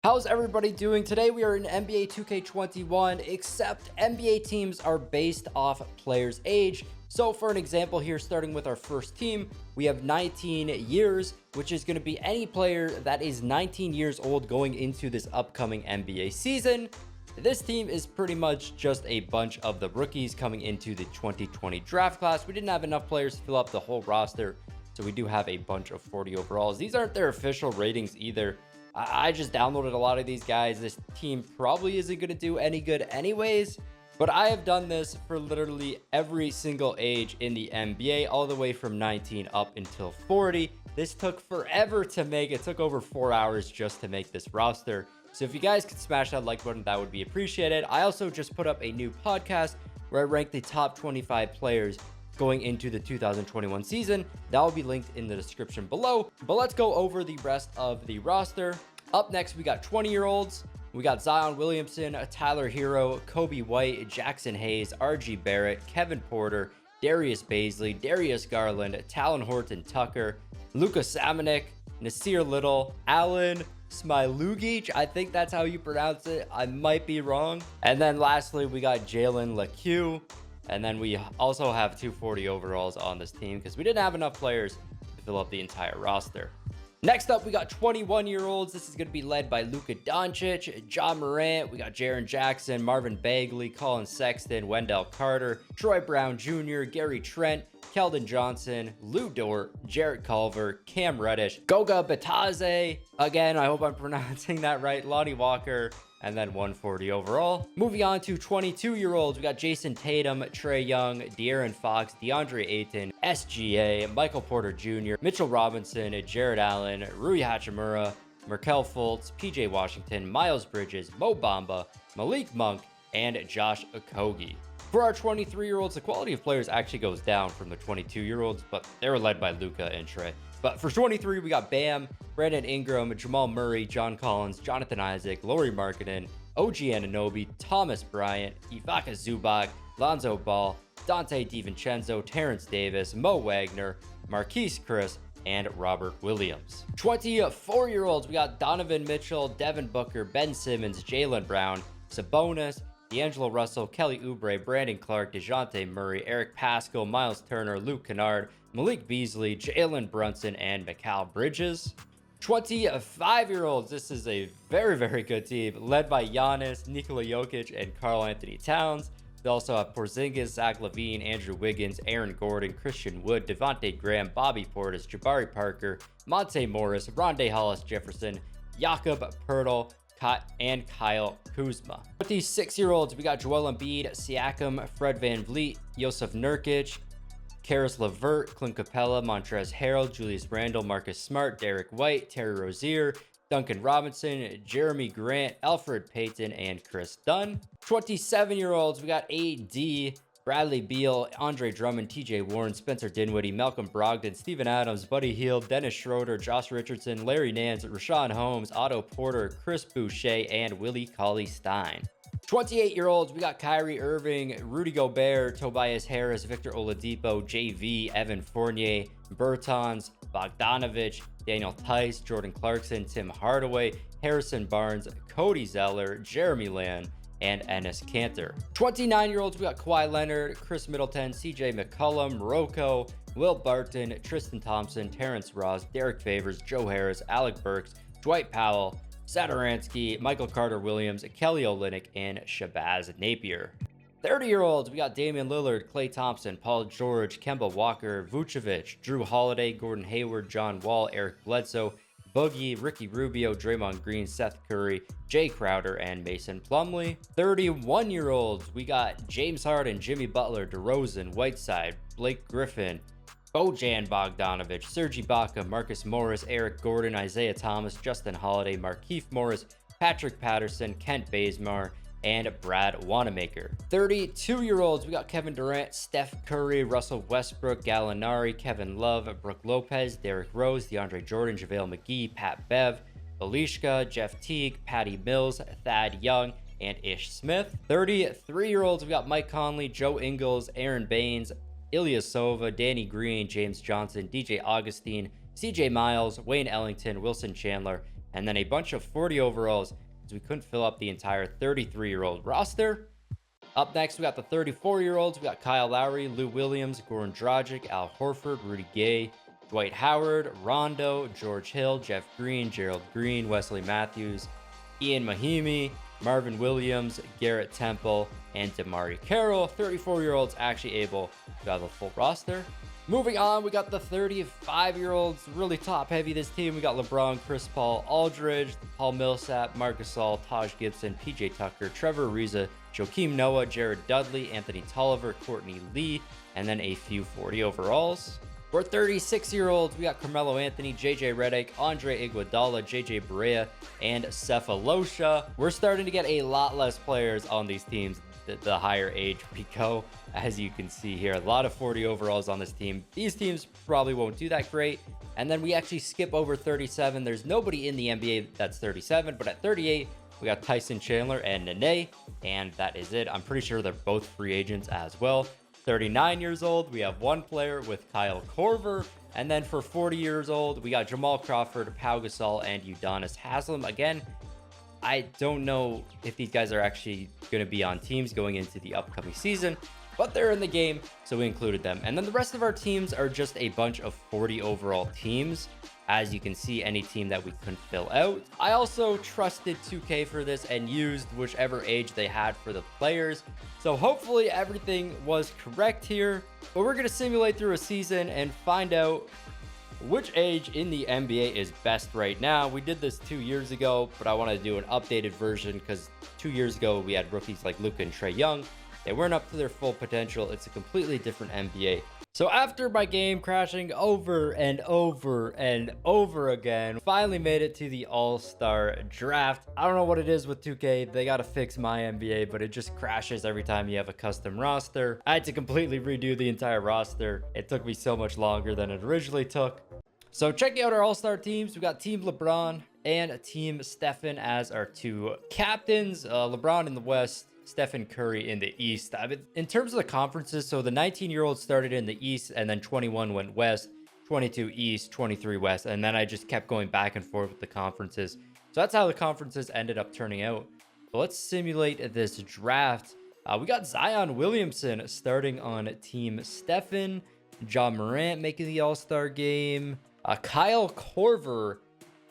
How's everybody doing? Today we are in NBA 2K21, except NBA teams are based off players' age. So for an example here, starting with our first team, we have 19 years, which is going to be any player that is 19 years old going into this upcoming NBA season. This team is pretty much just a bunch of the rookies coming into the 2020 draft class. We didn't have enough players to fill up the whole roster, so we do have a bunch of 40 overalls. These aren't their official ratings either. I just downloaded a lot of these guys. This team probably isn't going to do any good anyways, but I have done this for literally every single age in the NBA, all the way from 19 up until 40. This took forever to make. It took over 4 hours just to make this roster. So if you guys could smash that like button, that would be appreciated. I also just put up a new podcast where I rank the top 25 players going into the 2021 season. That will be linked in the description below. But let's go over the rest of the roster. Up next, we got 20-year-olds. We got Zion Williamson, Tyler Hero, Kobe White, Jackson Hayes, RG Barrett, Kevin Porter, Darius Baisley, Darius Garland, Talon Horton Tucker, Luka Samanic, Nasir Little, Alan Smequle. I think that's how you pronounce it. I might be wrong. And then lastly, we got Jalen LeCue. And then we also have 240 overalls on this team because we didn't have enough players to fill up the entire roster. Next up, we got 21-year-olds. This is going to be led by Luka Doncic, John Morant. We got Jaren Jackson, Marvin Bagley, Colin Sexton, Wendell Carter, Troy Brown Jr., Gary Trent, Keldon Johnson, Lou Dort, Jarrett Culver, Cam Reddish, Goga Bitadze. Again, I hope I'm pronouncing that right. Lonnie Walker. And then 140 overall. Moving on to 22-year-olds, we got Jason Tatum, Trae Young, De'Aaron Fox, DeAndre Ayton, SGA, Michael Porter Jr., Mitchell Robinson, Jared Allen, Rui Hachimura, Markelle Fultz, PJ Washington, Miles Bridges, Mo Bamba, Malik Monk, and Josh Okogie. For our 23-year-olds, the quality of players actually goes down from the 22-year-olds, but they were led by Luka and Trae. But for 23, we got Bam, Brandon Ingram, Jamal Murray, John Collins, Jonathan Isaac, Lauri Markkanen, OG Anunoby, Thomas Bryant, Ivica Zubac, Lonzo Ball, Dante DiVincenzo, Terrence Davis, Mo Wagner, Marquise Chris, and Robert Williams. 24-year-olds, we got Donovan Mitchell, Devin Booker, Ben Simmons, Jaylen Brown, Sabonis, D'Angelo Russell, Kelly Oubre, Brandon Clark, DeJounte Murray, Eric Paschall, Miles Turner, Luke Kennard, Malik Beasley, Jalen Brunson, and Mikal Bridges. 25-year-olds, this is a very, very good team, led by Giannis, Nikola Jokic, and Karl Anthony Towns. They also have Porzingis, Zach LaVine, Andrew Wiggins, Aaron Gordon, Christian Wood, Devontae Graham, Bobby Portis, Jabari Parker, Monte Morris, Rondae Hollis Jefferson, Jakob Poeltl, and Kyle Kuzma. With these 6-year-olds, we got Joel Embiid, Siakam, Fred VanVleet, Josef Nurkic, Karis LeVert, Clint Capella, Montrezl Harrell, Julius Randle, Marcus Smart, Derek White, Terry Rozier, Duncan Robinson, Jeremy Grant, Alfred Payton, and Chris Dunn. 27-year-olds, we got AD, Bradley Beal, Andre Drummond, TJ Warren, Spencer Dinwiddie, Malcolm Brogdon, Steven Adams, Buddy Hield, Dennis Schroeder, Josh Richardson, Larry Nance, Rashawn Holmes, Otto Porter, Chris Boucher, and Willie Cauley-Stein. 28-year-olds, we got Kyrie Irving, Rudy Gobert, Tobias Harris, Victor Oladipo, JV, Evan Fournier, Bertans, Bogdanovich, Daniel Tice, Jordan Clarkson, Tim Hardaway, Harrison Barnes, Cody Zeller, Jeremy Lamb, and Enes Kanter. 29-year-olds, we got Kawhi Leonard, Chris Middleton, CJ McCollum, Rocco, Will Barton, Tristan Thompson, Terrence Ross, Derek Favors, Joe Harris, Alec Burks, Dwight Powell, Satoransky, Michael Carter-Williams, Kelly Olynyk, and Shabazz Napier. 30-year-olds, we got Damian Lillard, Klay Thompson, Paul George, Kemba Walker, Vucevic, Drew Holiday, Gordon Hayward, John Wall, Eric Bledsoe, Boogie, Ricky Rubio, Draymond Green, Seth Curry, Jay Crowder, and Mason Plumlee. 31-year-olds, we got James Harden, Jimmy Butler, DeRozan, Whiteside, Blake Griffin, Bojan Bogdanovic, Serge Ibaka, Marcus Morris, Eric Gordon, Isaiah Thomas, Justin Holiday, Markieff Morris, Patrick Patterson, Kent Bazemore, and Brad Wanamaker. 32-year-olds, we got Kevin Durant, Steph Curry, Russell Westbrook, Gallinari, Kevin Love, Brooke Lopez, Derrick Rose, DeAndre Jordan, JaVale McGee, Pat Bev, Alishka, Jeff Teague, Patty Mills, Thad Young, and Ish Smith. 33-year-olds, we got Mike Conley, Joe Ingles, Aaron Baines, Ilyasova, Danny Green, James Johnson, DJ Augustine, CJ Miles, Wayne Ellington, Wilson Chandler, and then a bunch of 40 overalls, because we couldn't fill up the entire 33-year-old roster. Up next, we got the 34-year-olds. We got Kyle Lowry, Lou Williams, Goran Dragic, Al Horford, Rudy Gay, Dwight Howard, Rondo, George Hill, Jeff Green, Gerald Green, Wesley Matthews, Ian Mahimi, Marvin Williams, Garrett Temple, and Damari Carroll. 34-year-olds actually able to have a full roster. Moving on, we got the 35-year-olds, really top-heavy this team. We got LeBron, Chris Paul, Aldridge, Paul Millsap, Marc Gasol, Taj Gibson, PJ Tucker, Trevor Ariza, Joakim Noah, Jared Dudley, Anthony Tolliver, Courtney Lee, and then a few 40 overalls. For 36-year-olds, we got Carmelo Anthony, JJ Redick, Andre Iguodala, JJ Barea, and Cephalosha. We're starting to get a lot less players on these teams the higher age we go. As you can see here, a lot of 40 overalls on this team. These teams probably won't do that great. And then we actually skip over 37. There's nobody in the NBA that's 37, but at 38, we got Tyson Chandler and Nene, and that is it. I'm pretty sure they're both free agents as well. 39 years old, we have one player with Kyle Korver. And then for 40 years old, we got Jamal Crawford, Pau Gasol, and Udonis Haslem. Again, I don't know if these guys are actually going to be on teams going into the upcoming season, but they're in the game, so we included them. And then the rest of our teams are just a bunch of 40 overall teams. As you can see, any team that we couldn't fill out. I also trusted 2K for this and used whichever age they had for the players. So hopefully everything was correct here. But we're going to simulate through a season and find out which age in the NBA is best right now. We did this 2 years ago, but I want to do an updated version because 2 years ago we had rookies like Luka and Trae Young. They weren't up to their full potential. It's a completely different NBA. So after my game crashing over and over and over again, finally made it to the All-Star Draft. I don't know what it is with 2K. They got to fix my NBA, but it just crashes every time you have a custom roster. I had to completely redo the entire roster. It took me so much longer than it originally took. So checking out our All-Star teams, we got Team LeBron and Team Stephen as our two captains. LeBron in the West, Stephen Curry in the East. In terms of the conferences, so the 19-year-olds started in the East, and then 21 went West, 22 East, 23 West, and then I just kept going back and forth with the conferences. So that's how the conferences ended up turning out. But let's simulate this draft. We got Zion Williamson starting on Team Stephen, Ja Morant making the All-Star game. Kyle Korver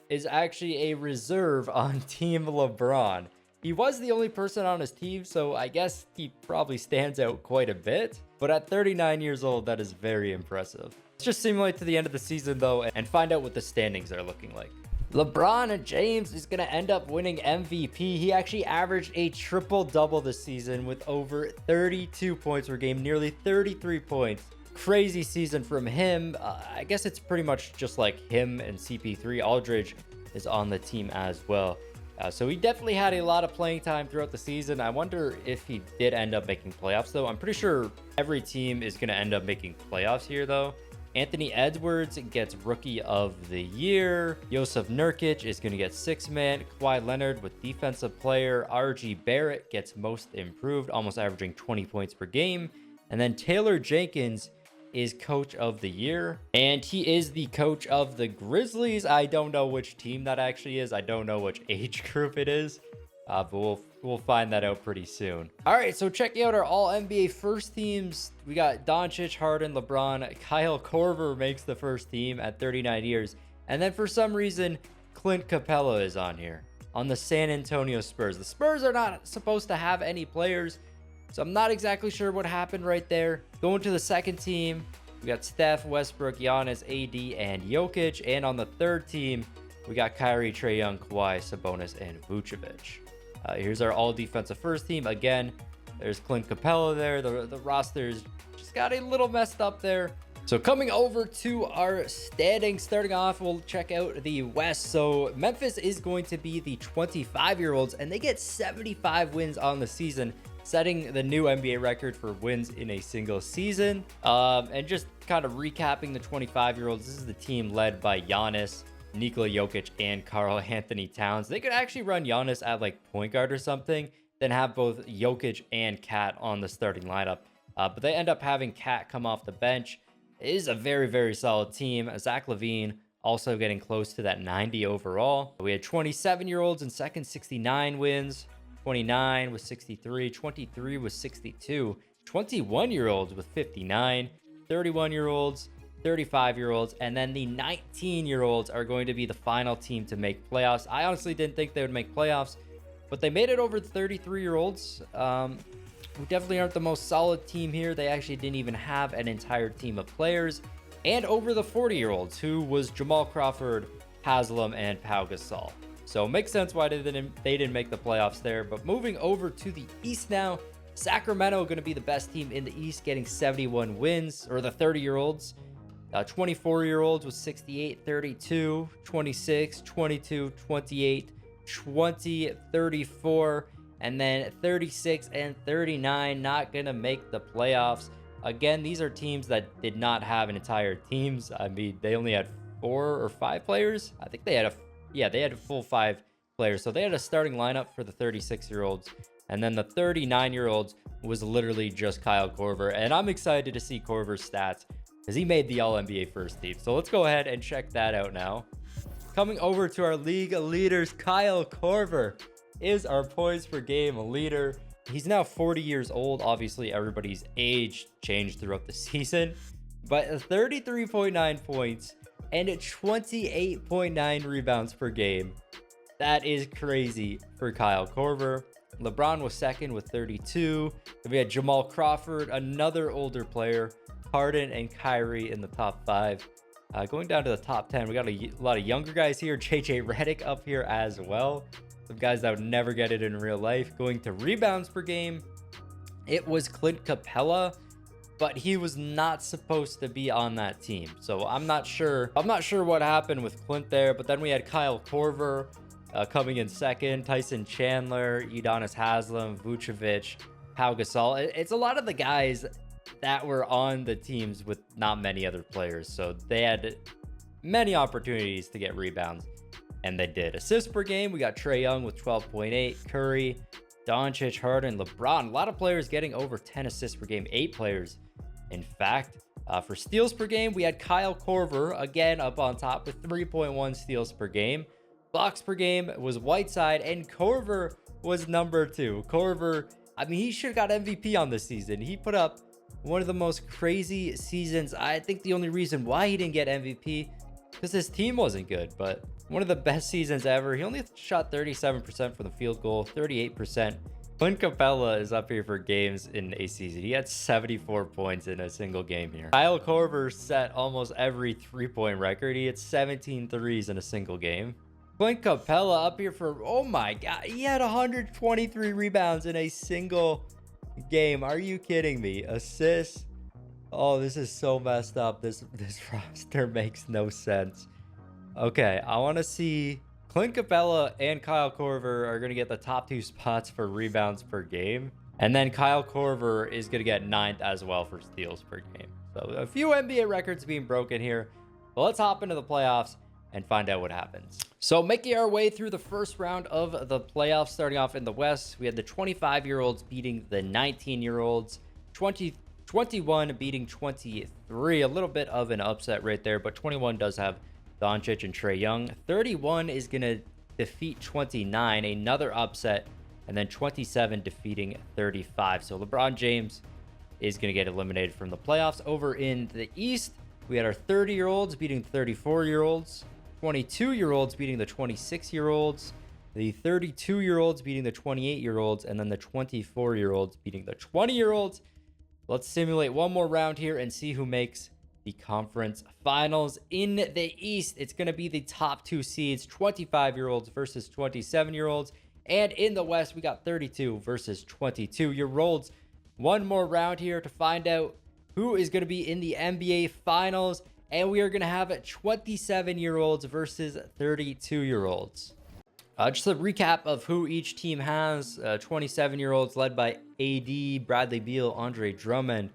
is actually a reserve on Team LeBron. He was the only person on his team, so I guess he probably stands out quite a bit. But at 39 years old, that is very impressive. Let's just simulate to the end of the season, though, and find out what the standings are looking like. LeBron James is going to end up winning MVP. He actually averaged a triple-double this season with over 32 points per game, nearly 33 points. Crazy season from him. I guess it's pretty much just like him and CP3. Aldridge is on the team as well. So he definitely had a lot of playing time throughout the season. I wonder if he did end up making playoffs, though. I'm pretty sure every team is going to end up making playoffs here, though. Anthony Edwards gets Rookie of the Year. Joseph Nurkic is going to get Sixth Man. Kawhi Leonard with Defensive Player. RG Barrett gets Most Improved, almost averaging 20 points per game. And then Taylor Jenkins is Coach of the Year, and he is the coach of the Grizzlies. I don't know which team that actually is. I don't know which age group it is, but we'll find that out pretty soon. All right, so checking out our All-NBA First teams, we got Doncic, Harden, LeBron. Kyle Korver makes the first team at 39 years, and then for some reason, Clint Capella is on here on the San Antonio Spurs. The Spurs are not supposed to have any players, so I'm not exactly sure what happened right there. Going to the second team, we got Steph, Westbrook, Giannis, AD, and Jokic. And on the third team, we got Kyrie, Trae Young, Kawhi, Sabonis, and Vucevic. Here's our all-defensive first team. Again, there's Clint Capella there. The roster's just got a little messed up there. So coming over to our standings, starting off, we'll check out the West. So Memphis is going to be the 25-year-olds, and they get 75 wins on the season, setting the new NBA record for wins in a single season. And just kind of recapping the 25-year-olds, this is the team led by Giannis, Nikola Jokic, and Karl Anthony Towns. They could actually run Giannis at like point guard or something, then have both Jokic and Cat on the starting lineup. But they end up having Cat come off the bench. It is a very, very solid team. Zach LaVine, also getting close to that 90 overall. We had 27-year-olds in second, 69 wins, 29 with 63, 23 with 62, 21-year-olds with 59, 31-year-olds, 35-year-olds, and then the 19-year-olds are going to be the final team to make playoffs. I honestly didn't think they would make playoffs, but they made it over the 33-year-olds. Who definitely aren't the most solid team here. They actually didn't even have an entire team of players. And over the 40-year-olds, who was Jamal Crawford, Haslam, and Pau Gasol. So it makes sense why they didn't make the playoffs there. But moving over to the East now, Sacramento going to be the best team in the East, getting 71 wins, or the 30-year-olds. 24-year-olds with 68, 32, 26, 22, 28, 20, 34, and then 36 and 39 not going to make the playoffs. Again, these are teams that did not have an entire teams. I mean, they only had 4 or 5 players. I think they had they had a full 5 players. So they had a starting lineup for the 36-year-olds. And then the 39-year-olds was literally just Kyle Korver. And I'm excited to see Korver's stats because he made the All-NBA First team. So let's go ahead and check that out now. Coming over to our league leaders, Kyle Korver is our points per game leader. He's now 40 years old. Obviously, everybody's age changed throughout the season, but 33.9 points and 28.9 rebounds per game. That is crazy for Kyle Korver. LeBron was second with 32. Then we had Jamal Crawford, another older player, Harden and Kyrie in the top 5. Going down to the top 10, we got a lot of younger guys here. JJ Redick up here as well. Some guys that would never get it in real life. Going to rebounds per game, it was Clint Capella, but he was not supposed to be on that team. So I'm not sure what happened with Clint there. But then we had Kyle Korver coming in second, Tyson Chandler, Udonis Haslam, Vucevic, Pau Gasol. It's a lot of the guys that were on the teams with not many other players. So they had many opportunities to get rebounds. And they did. Assists per game, we got Trae Young with 12.8, Curry, Doncic, Harden, LeBron. A lot of players getting over 10 assists per game, 8 players. In fact, for steals per game, we had Kyle Korver, again, up on top with 3.1 steals per game. Blocks per game was Whiteside, and Korver was number 2. Korver, I mean, he should have got MVP on this season. He put up one of the most crazy seasons. I think the only reason why he didn't get MVP because his team wasn't good, but one of the best seasons ever. He only shot 37% from the field goal, 38%. Clint Capella is up here for games in a season. He had 74 points in a single game here. Kyle Korver set almost every 3-point record. He had 17 threes in a single game. Clint Capella up here for, oh my God, he had 123 rebounds in a single game. Are you kidding me? Assists. Oh, this is so messed up. This roster makes no sense. Okay, I want to see Clint Capella and Kyle Korver are going to get the top 2 spots for rebounds per game. And then Kyle Korver is going to get 9th as well for steals per game. So a few NBA records being broken here. But let's hop into the playoffs and find out what happens. So making our way through the first round of the playoffs, starting off in the West, we had the 25-year-olds beating the 19-year-olds, 21 beating 23. A little bit of an upset right there, but 21 does have Doncic and Trae Young. 31 is going to defeat 29, another upset, and then 27 defeating 35. So LeBron James is going to get eliminated from the playoffs. Over in the East, we had our 30-year-olds beating 34-year-olds, 22-year-olds beating the 26-year-olds, the 32-year-olds beating the 28-year-olds, and then the 24-year-olds beating the 20-year-olds. Let's simulate one more round here and see who makes the conference finals. In the East, it's going to be the top 2 seeds, 25-year-olds versus 27-year-olds. And in the West, we got 32 versus 22-year-olds. One more round here to find out who is going to be in the NBA finals. And we are going to have 27-year-olds versus 32-year-olds. Just a recap of who each team has. 27-year-olds led by AD, Bradley Beal, Andre Drummond,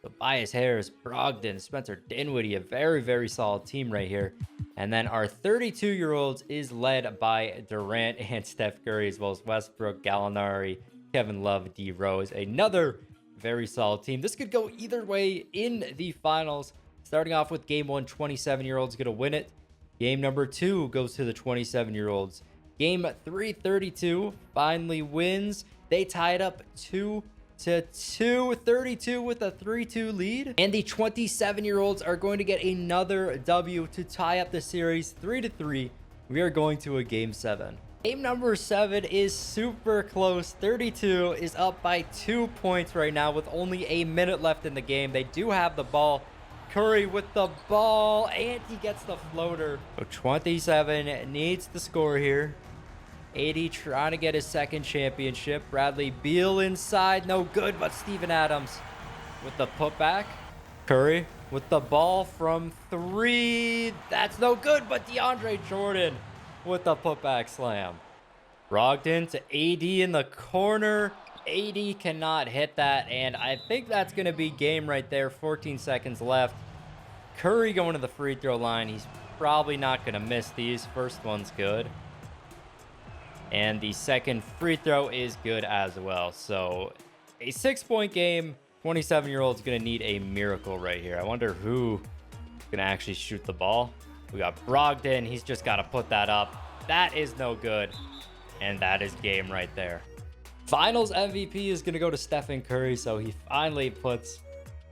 Tobias Harris, Brogdon, Spencer Dinwiddie, a very, very solid team right here. And then our 32-year-olds is led by Durant and Steph Curry, as well as Westbrook, Gallinari, Kevin Love, D Rose. Another very solid team. This could go either way in the finals. Starting off with game 1, 27-year-olds going to win it. Game number 2 goes to the 27-year-olds. Game 332 finally wins. They tie it up 2-2, 32 with a 3-2 lead. And the 27-year-olds are going to get another W to tie up the series 3-3. We are going to a game 7. Game number 7 is super close. 32 is up by 2 points right now with only a minute left in the game. They do have the ball. Curry with the ball, and he gets the floater. So 27 needs to score here. 80 trying to get his second championship. Bradley Beal inside, no good, but Steven Adams with the putback. Curry with the ball from 3. That's no good, but DeAndre Jordan with the putback slam. Brogdon to AD in the corner. AD cannot hit that, and I think that's going to be game right there. 14 seconds left. Curry going to the free throw line. He's probably not going to miss these. First one's good. And the second free throw is good as well. So a 6-point game. 27-year-old's going to need a miracle right here. I wonder who's going to actually shoot the ball. We got Brogdon. He's just got to put that up. That is no good. And that is game right there. Finals MVP is going to go to Stephen Curry. So he finally puts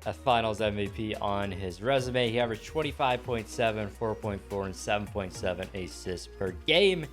a Finals MVP on his resume. He averaged 25.7, 4.4, and 7.7 assists per game.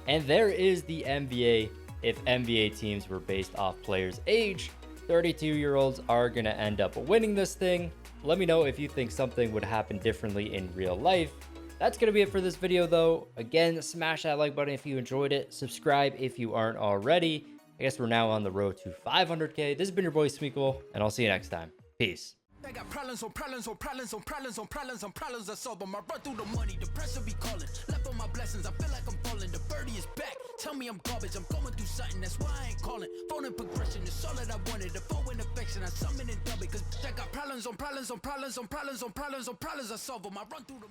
And there is the NBA. If NBA teams were based off players' age, 32-year-olds are going to end up winning this thing. Let me know if you think something would happen differently in real life. That's going to be it for this video, though. Again, smash that like button if you enjoyed it. Subscribe if you aren't already. I guess we're now on the road to 500K. This has been your boy Smequle, and I'll see you next time. Peace. I got problems on problems on problems on problems on problems on problems I solve them. I run through the money, the pressure be calling. Left on my blessings, I feel like I'm falling. The birdie is back. Tell me I'm garbage, I'm going through something, that's why I ain't calling. Phone and progression, it's all that I wanted. The phone and affection, I summon and dub it. Cause I got problems on problems on problems on problems on problems on problems I solve them. I run through the